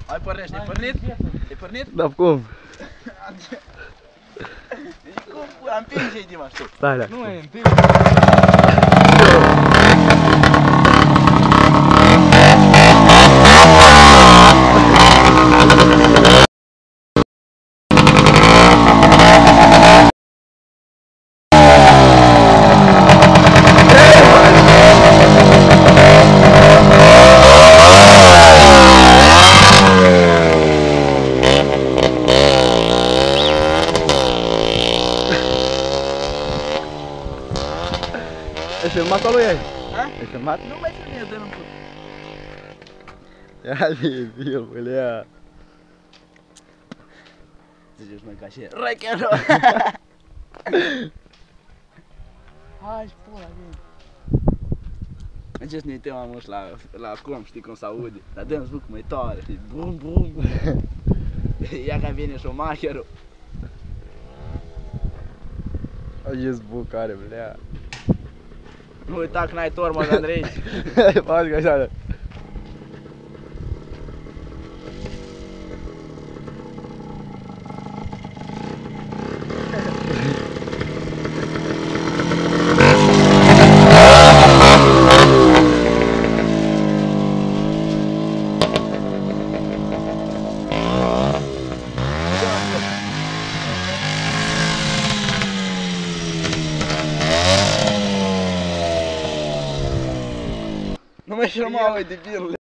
Hai pornește, ai pornit? Ai pornit? Da, cum? Cum pula, împinge-i Dima, știu. Stai, da. Nu e, împinge. Ai filmat acolo ei? Hã? Ai filmat? Nu mai filmez, dă-mi puto. Ia ali, filmul, ia. Ziceți mai ca și rock'n'roll. Hai, pula, vine. Mergeți să ne uităm amuș la cum, știi cum s-aude. Dar dăm zvuk mai tare, știi, bum, bum. Ia că vine șomacherul. Ce zbuc are, blea. Nu uita că n-ai tormă, Andrei. Faci ca așa. Nu mai filma, măi, debilule.